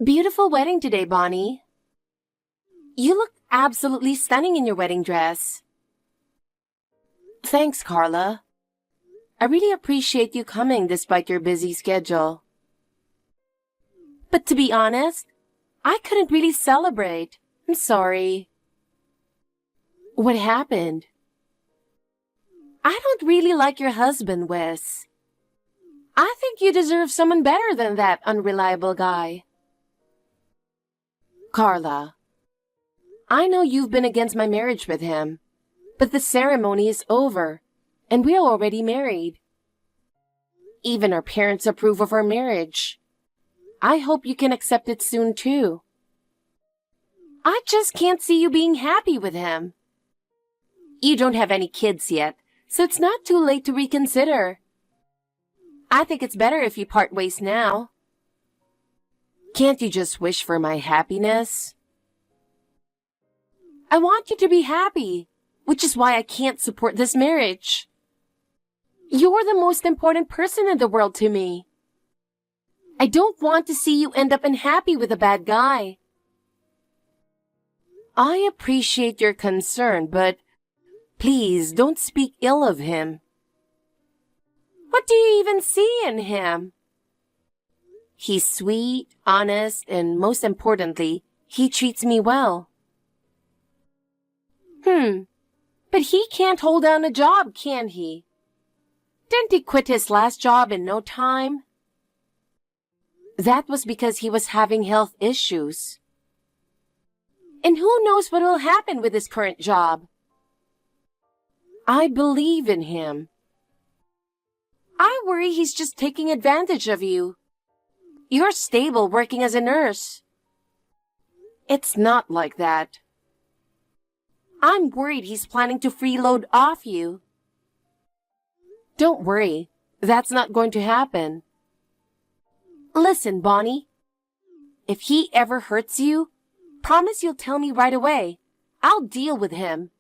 Beautiful wedding today, Bonnie. You look absolutely stunning in your wedding dress. Thanks, Carla. I really appreciate you coming despite your busy schedule. But to be honest, I couldn't really celebrate. I'm sorry. What happened? I don't really like your husband, Wes. I think you deserve someone better than that unreliable guy. Carla, I know you've been against my marriage with him, but the ceremony is over, and we're already married. Even our parents approve of our marriage. I hope you can accept it soon, too. I just can't see you being happy with him. You don't have any kids yet, so it's not too late to reconsider. I think it's better if you part ways now. Can't you just wish for my happiness? I want you to be happy, which is why I can't support this marriage. You're the most important person in the world to me. I don't want to see you end up unhappy with a bad guy. I appreciate your concern, but please don't speak ill of him. What do you even see in him? He's sweet, honest, and most importantly, he treats me well. But he can't hold down a job, can he? Didn't he quit his last job in no time? That was because he was having health issues. And who knows what will happen with his current job? I believe in him. I worry he's just taking advantage of you. You're stable working as a nurse. It's not like that. I'm worried he's planning to freeload off you. Don't worry, that's not going to happen. Listen, Bonnie. If he ever hurts you, promise you'll tell me right away. I'll deal with him.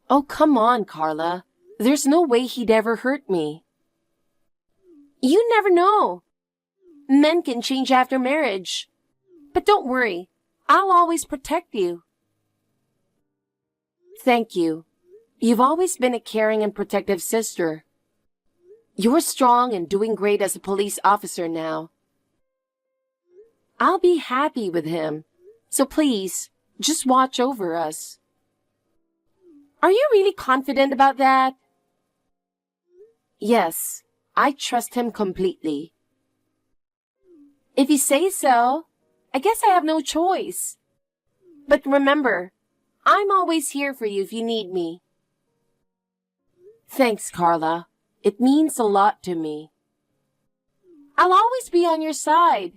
Oh, come on, Carla. There's no way he'd ever hurt me. You never know. Men can change after marriage. But don't worry, I'll always protect you. Thank you. You've always been a caring and protective sister. You're strong and doing great as a police officer now. I'll be happy with him, so please, just watch over us. Are you really confident about that? Yes, I trust him completely. If you say so, I guess I have no choice. But remember, I'm always here for you if you need me. Thanks, Carla. It means a lot to me. I'll always be on your side.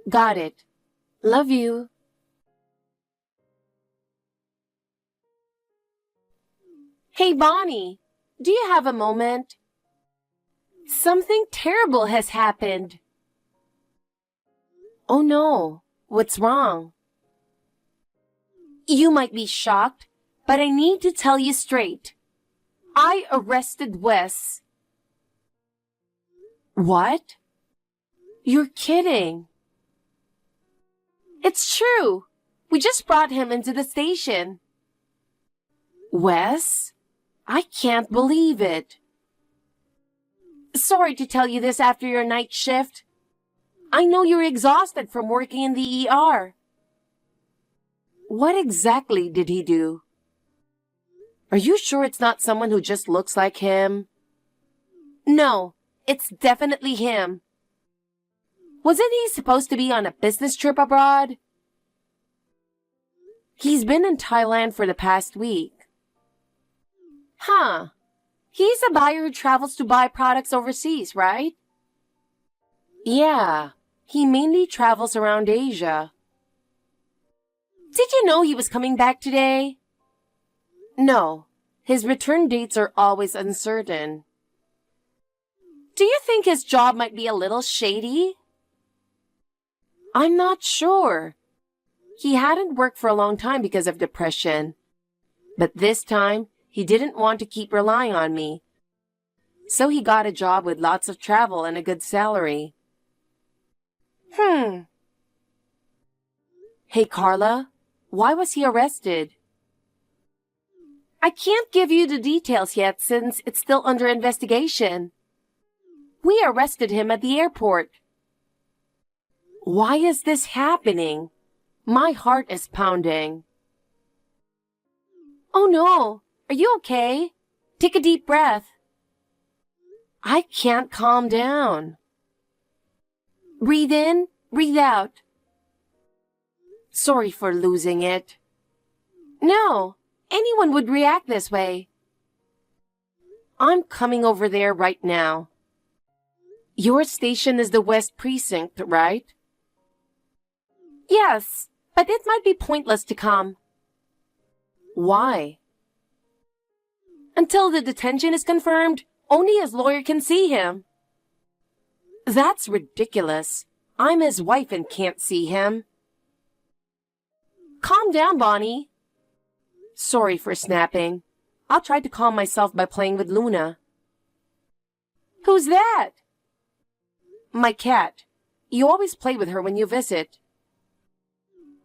Got it. Love you. Hey, Bonnie, do you have a moment? Something terrible has happened. Oh no, what's wrong? You might be shocked, but I need to tell you straight. I arrested Wes. What? You're kidding. It's true. We just brought him into the station. Wes? I can't believe it. Sorry to tell you this after your night shift. I know you're exhausted from working in the ER. What exactly did he do? Are you sure it's not someone who just looks like him? No, it's definitely him. Wasn't he supposed to be on a business trip abroad? He's been in Thailand for the past week. Huh. He's a buyer who travels to buy products overseas, right? Yeah, he mainly travels around Asia. Did you know he was coming back today? No, his return dates are always uncertain. Do you think his job might be a little shady? I'm not sure. He hadn't worked for a long time because of depression. But this time, he didn't want to keep relying on me. So he got a job with lots of travel and a good salary. Hmm. Hey, Carla, why was he arrested? I can't give you the details yet since it's still under investigation. We arrested him at the airport. Why is this happening? My heart is pounding. Oh no, are you okay? Take a deep breath. I can't calm down. Breathe in, breathe out. Sorry for losing it. No, anyone would react this way. I'm coming over there right now. Your station is the West Precinct, right? Yes, but it might be pointless to come. Why? Until the detention is confirmed, only his lawyer can see him. That's ridiculous. I'm his wife and can't see him. Calm down, Bonnie. Sorry for snapping. I'll try to calm myself by playing with Luna. Who's that? My cat. You always play with her when you visit.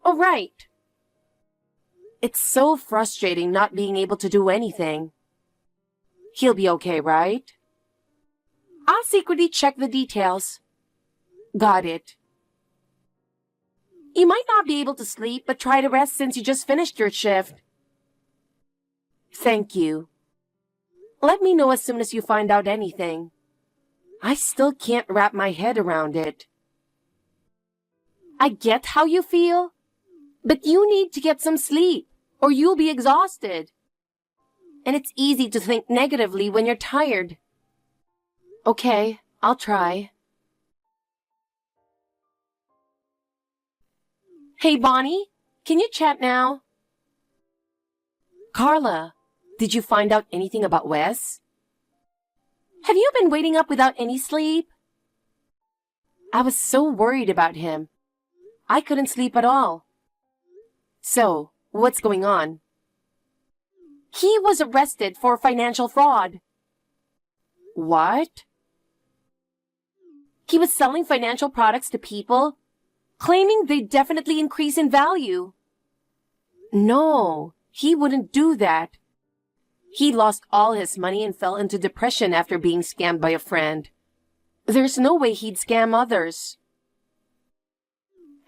Oh, right. It's so frustrating not being able to do anything. He'll be okay, right? I'll secretly check the details. Got it. You might not be able to sleep, but try to rest since you just finished your shift. Thank you. Let me know as soon as you find out anything. I still can't wrap my head around it. I get how you feel, but you need to get some sleep, or you'll be exhausted. And it's easy to think negatively when you're tired. Okay, I'll try. Hey, Bonnie, can you chat now? Carla, did you find out anything about Wes? Have you been waiting up without any sleep? I was so worried about him. I couldn't sleep at all. So, what's going on? He was arrested for financial fraud. What? He was selling financial products to people, claiming they definitely increase in value. No, he wouldn't do that. He lost all his money and fell into depression after being scammed by a friend. There's no way he'd scam others.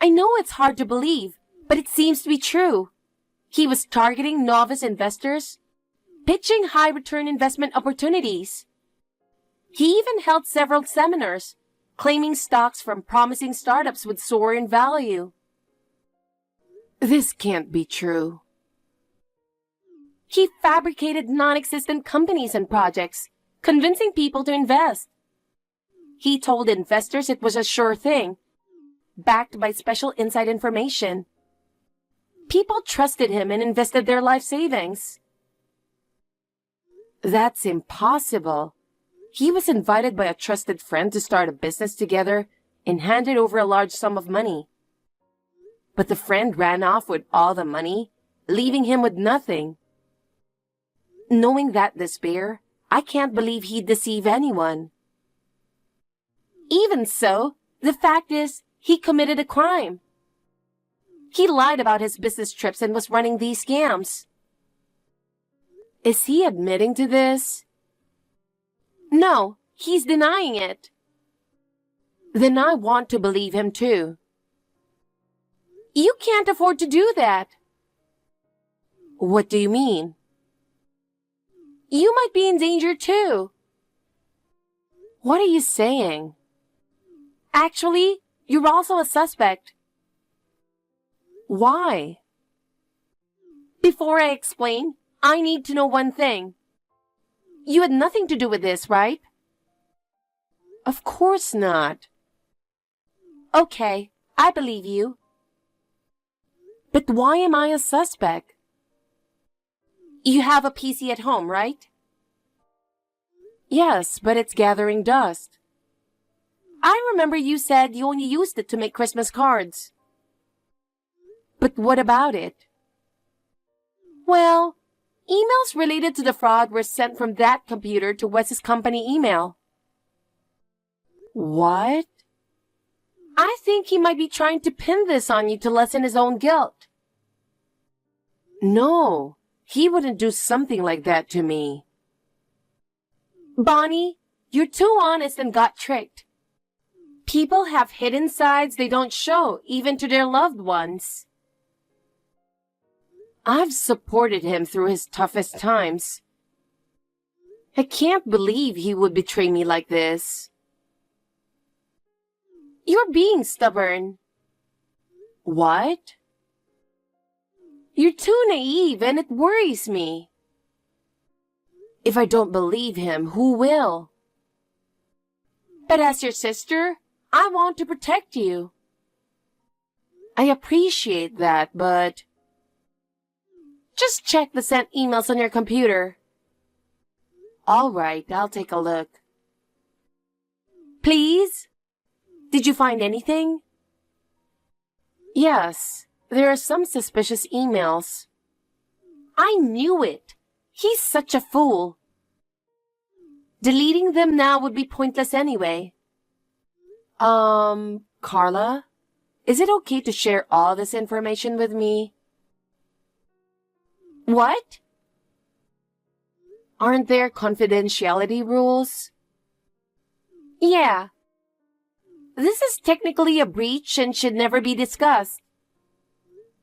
I know it's hard to believe, but it seems to be true. He was targeting novice investors, pitching high-return investment opportunities. He even held several seminars, claiming stocks from promising startups would soar in value. This can't be true. He fabricated non-existent companies and projects, convincing people to invest. He told investors it was a sure thing, backed by special inside information. People trusted him and invested their life savings. That's impossible. He was invited by a trusted friend to start a business together and handed over a large sum of money. But the friend ran off with all the money, leaving him with nothing. Knowing that despair, I can't believe he'd deceive anyone. Even so, the fact is, he committed a crime. He lied about his business trips and was running these scams. Is he admitting to this? No, he's denying it. Then I want to believe him too. You can't afford to do that. What do you mean? You might be in danger too. What are you saying? Actually, you're also a suspect. Why? Before I explain, I need to know one thing. You had nothing to do with this, right? Of course not. Okay, I believe you. But why am I a suspect? You have a PC at home, right? Yes, but it's gathering dust. I remember you said you only used it to make Christmas cards. But what about it? Well, emails related to the fraud were sent from that computer to Wes's company email. What? I think he might be trying to pin this on you to lessen his own guilt. No, he wouldn't do something like that to me. Bonnie, you're too honest and got tricked. People have hidden sides they don't show, even to their loved ones. I've supported him through his toughest times. I can't believe he would betray me like this. You're being stubborn. What? You're too naive and it worries me. If I don't believe him, who will? But as your sister, I want to protect you. I appreciate that, but... Just check the sent emails on your computer. All right, I'll take a look. Please? Did you find anything? Yes, there are some suspicious emails. I knew it. He's such a fool. Deleting them now would be pointless anyway. Carla? Is it okay to share all this information with me? What? Aren't there confidentiality rules? Yeah. This is technically a breach and should never be discussed.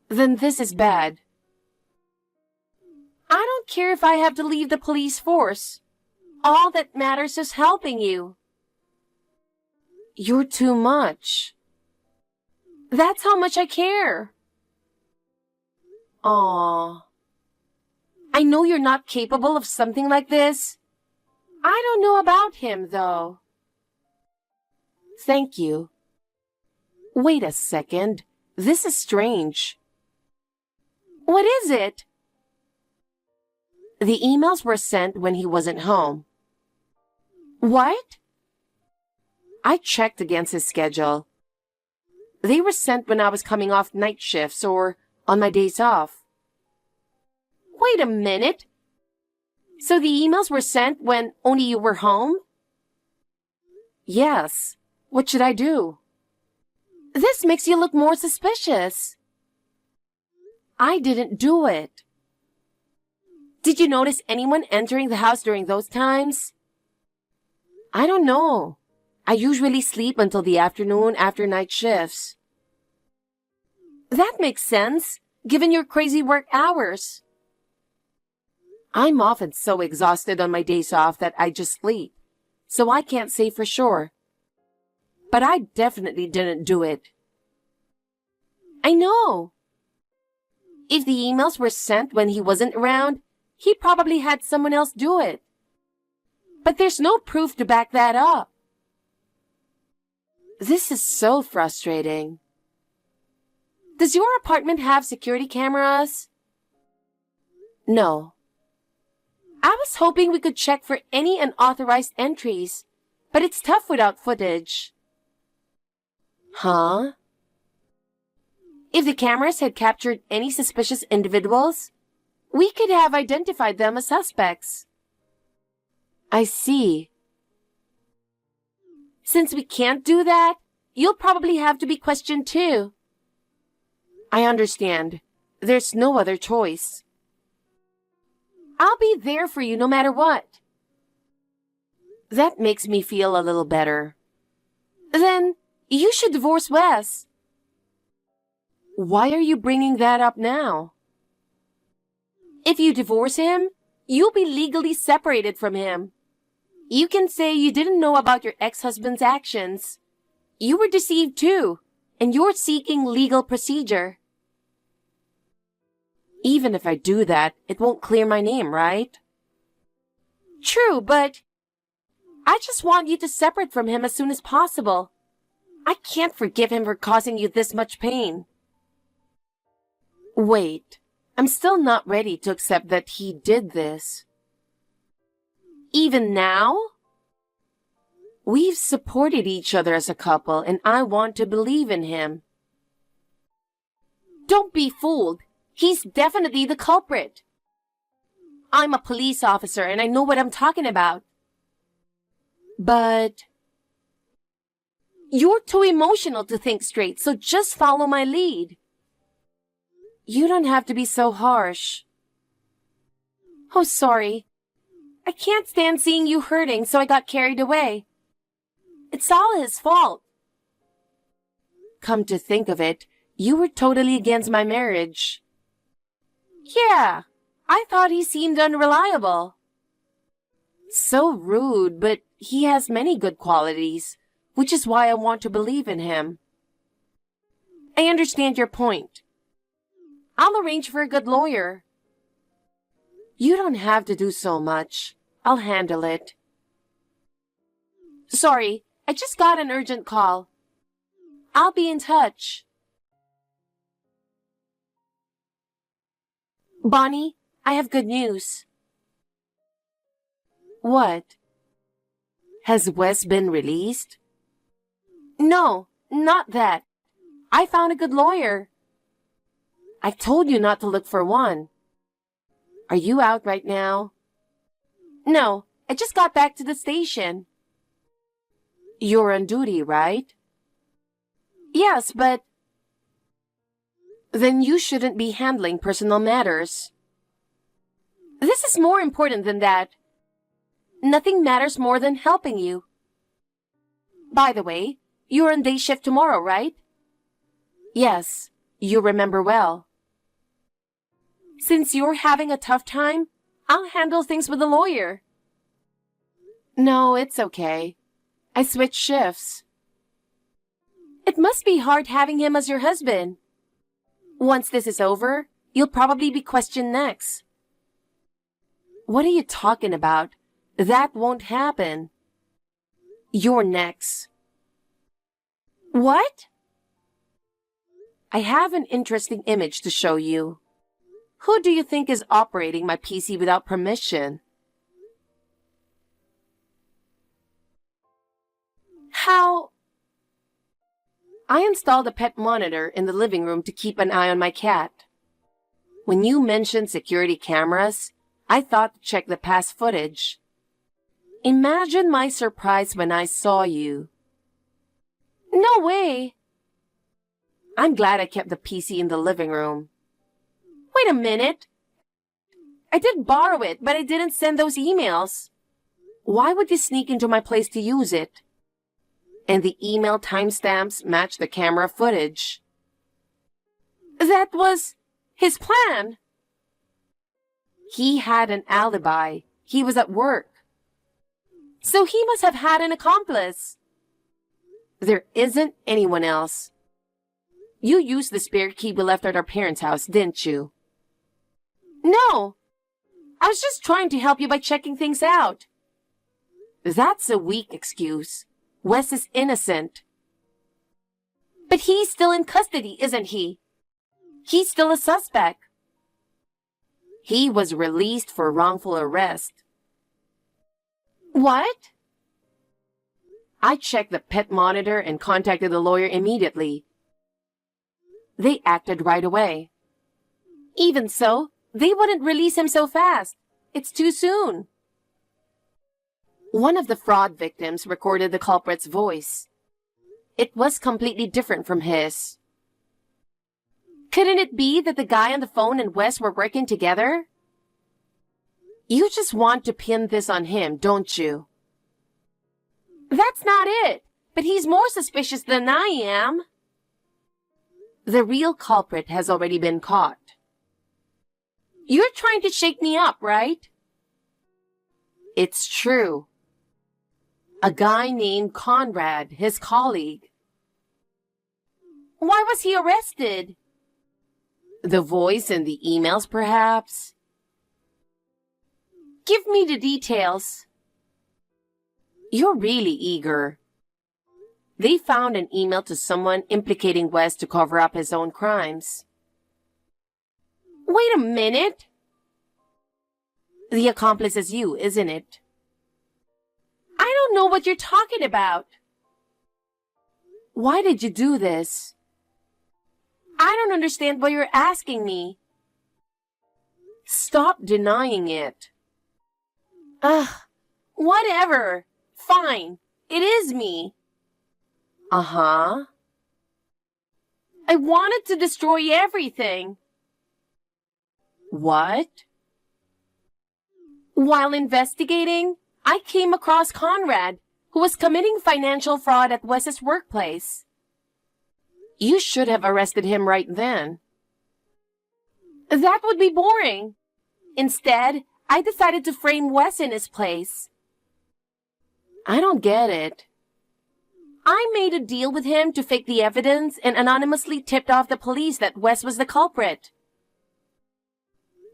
Then this is bad. I don't care if I have to leave the police force. All that matters is helping you. You're too much. That's how much I care. Aww. I know you're not capable of something like this. I don't know about him, though. Thank you. Wait a second. This is strange. What is it? The emails were sent when he wasn't home. What? I checked against his schedule. They were sent when I was coming off night shifts or on my days off. Wait a minute. So the emails were sent when only you were home? Yes. What should I do? This makes you look more suspicious. I didn't do it. Did you notice anyone entering the house during those times? I don't know. I usually sleep until the afternoon after night shifts. That makes sense, given your crazy work hours. I'm often so exhausted on my days off that I just sleep, so I can't say for sure. But I definitely didn't do it. I know. If the emails were sent when he wasn't around, he probably had someone else do it. But there's no proof to back that up. This is so frustrating. Does your apartment have security cameras? No. I was hoping we could check for any unauthorized entries, but it's tough without footage. Huh? If the cameras had captured any suspicious individuals, we could have identified them as suspects. I see. Since we can't do that, you'll probably have to be questioned too. I understand. There's no other choice. I'll be there for you no matter what. That makes me feel a little better. Then, you should divorce Wes. Why are you bringing that up now? If you divorce him, you'll be legally separated from him. You can say you didn't know about your ex-husband's actions. You were deceived too, and you're seeking legal procedure. Even if I do that, it won't clear my name, right? True, but I just want you to separate from him as soon as possible. I can't forgive him for causing you this much pain. Wait, I'm still not ready to accept that he did this. Even now? We've supported each other as a couple, and I want to believe in him. Don't be fooled. He's definitely the culprit. I'm a police officer, and I know what I'm talking about. But You're too emotional to think straight, so just follow my lead. You don't have to be so harsh. Oh, sorry. I can't stand seeing you hurting, so I got carried away. It's all his fault. Come to think of it, you were totally against my marriage. Yeah, I thought he seemed unreliable. So rude, but he has many good qualities, which is why I want to believe in him. I understand your point. I'll arrange for a good lawyer. You don't have to do so much. I'll handle it. Sorry, I just got an urgent call. I'll be in touch. Bonnie, I have good news. What? Has Wes been released? No, not that. I found a good lawyer. I told you not to look for one. Are you out right now? No, I just got back to the station. You're on duty, right? Yes, but... Then you shouldn't be handling personal matters. This is more important than that. Nothing matters more than helping you. By the way, you're on day shift tomorrow, right? Yes, you remember well. Since you're having a tough time, I'll handle things with the lawyer. No, it's okay. I switched shifts. It must be hard having him as your husband. Once this is over, you'll probably be questioned next. What are you talking about? That won't happen. You're next. What? I have an interesting image to show you. Who do you think is operating my PC without permission? How? I installed a pet monitor in the living room to keep an eye on my cat. When you mentioned security cameras, I thought to check the past footage. Imagine my surprise when I saw you. No way! I'm glad I kept the PC in the living room. Wait a minute. I did borrow it, but I didn't send those emails. Why would you sneak into my place to use it? And the email timestamps match the camera footage. That was his plan. He had an alibi. He was at work. So he must have had an accomplice. There isn't anyone else. You used the spare key we left at our parents' house, didn't you? No. I was just trying to help you by checking things out. That's a weak excuse. Wes is innocent. But he's still in custody, isn't he? He's still a suspect. He was released for wrongful arrest. What? I checked the pet monitor and contacted the lawyer immediately. They acted right away. Even so, they wouldn't release him so fast. It's too soon. One of the fraud victims recorded the culprit's voice. It was completely different from his. Couldn't it be that the guy on the phone and Wes were working together? You just want to pin this on him, don't you? That's not it, but he's more suspicious than I am. The real culprit has already been caught. You're trying to shake me up, right? It's true. A guy named Conrad, his colleague. Why was he arrested? The voice in the emails, perhaps? Give me the details. You're really eager. They found an email to someone implicating Wes to cover up his own crimes. Wait a minute. The accomplice is you, isn't it? I don't know what you're talking about. Why did you do this? I don't understand why you're asking me. Stop denying it. Ugh, whatever. Fine. It is me. Uh-huh. I wanted to destroy everything. What? While investigating, I came across Conrad, who was committing financial fraud at Wes's workplace. You should have arrested him right then. That would be boring. Instead, I decided to frame Wes in his place. I don't get it. I made a deal with him to fake the evidence and anonymously tipped off the police that Wes was the culprit.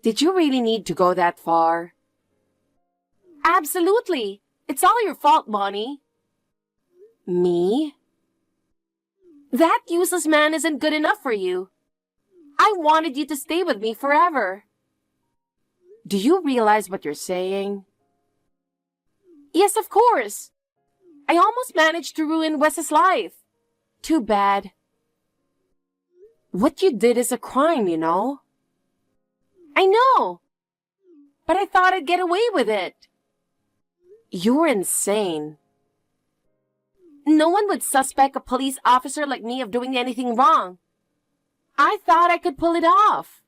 Did you really need to go that far? Absolutely. It's all your fault, Bonnie. Me? That useless man isn't good enough for you. I wanted you to stay with me forever. Do you realize what you're saying? Yes, of course. I almost managed to ruin Wes's life. Too bad. What you did is a crime, you know. I know. But I thought I'd get away with it. You're insane. No one would suspect a police officer like me of doing anything wrong. I thought I could pull it off.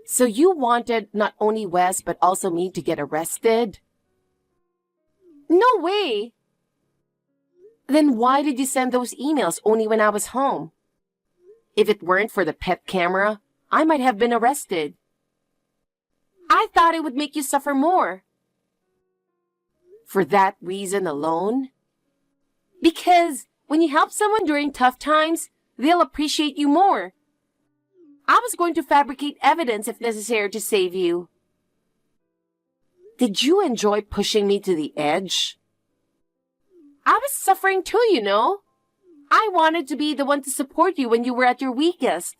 So you wanted not only Wes, but also me to get arrested? No way. Then why did you send those emails only when I was home? If it weren't for the pet camera, I might have been arrested. I thought it would make you suffer more. For that reason alone? Because when you help someone during tough times, they'll appreciate you more. I was going to fabricate evidence if necessary to save you. Did you enjoy pushing me to the edge? I was suffering too, you know. I wanted to be the one to support you when you were at your weakest.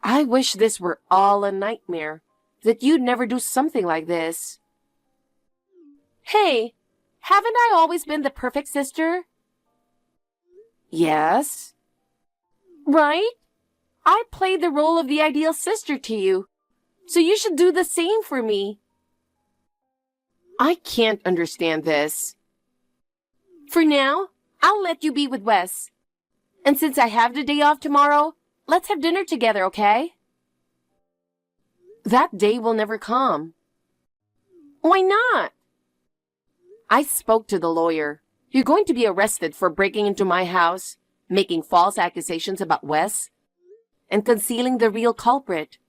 I wish this were all a nightmare, that you'd never do something like this. Hey, haven't I always been the perfect sister? Yes. Right? I played the role of the ideal sister to you, so you should do the same for me. I can't understand this. For now, I'll let you be with Wes. And since I have the day off tomorrow, let's have dinner together, okay? That day will never come. Why not? I spoke to the lawyer. You're going to be arrested for breaking into my house, making false accusations about Wes, and concealing the real culprit.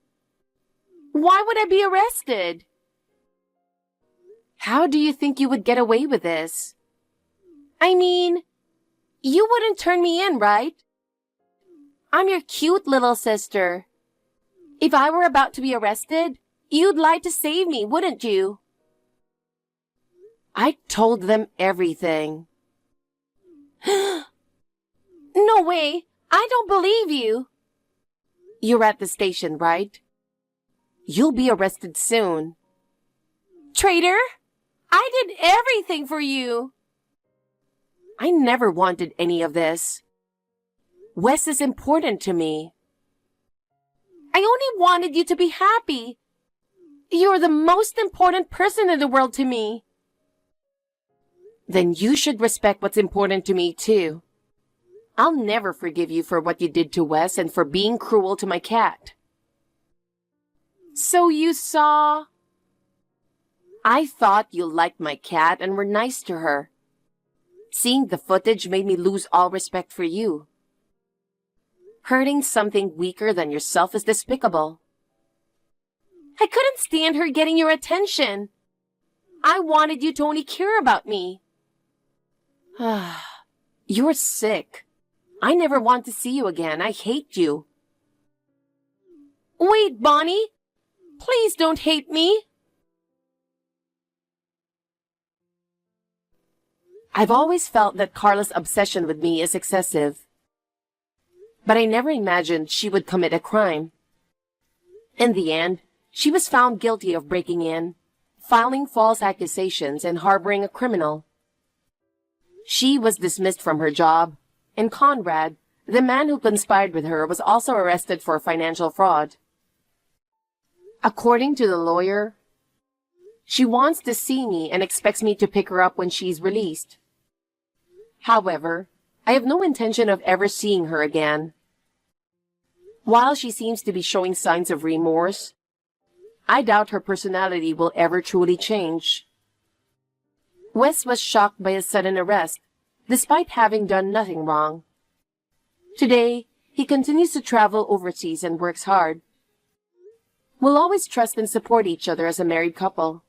Why would I be arrested? How do you think you would get away with this? I mean, you wouldn't turn me in, right? I'm your cute little sister. If I were about to be arrested, you'd lie to save me, wouldn't you? I told them everything. No way! I don't believe you! You're at the station, right? You'll be arrested soon. Traitor! I did everything for you! I never wanted any of this. Wes is important to me. I only wanted you to be happy. You're the most important person in the world to me. Then you should respect what's important to me, too. I'll never forgive you for what you did to Wes and for being cruel to my cat. So you saw... I thought you liked my cat and were nice to her. Seeing the footage made me lose all respect for you. Hurting something weaker than yourself is despicable. I couldn't stand her getting your attention. I wanted you to only care about me. You're sick. I never want to see you again. I hate you. Wait, Bonnie. Please don't hate me. I've always felt that Carla's obsession with me is excessive. But I never imagined she would commit a crime. In the end, she was found guilty of breaking in, filing false accusations, and harboring a criminal. She was dismissed from her job, and Conrad, the man who conspired with her, was also arrested for financial fraud. According to the lawyer, she wants to see me and expects me to pick her up when she's released. However, I have no intention of ever seeing her again. While she seems to be showing signs of remorse, I doubt her personality will ever truly change. Wes was shocked by his sudden arrest, despite having done nothing wrong. Today, he continues to travel overseas and works hard. We'll always trust and support each other as a married couple.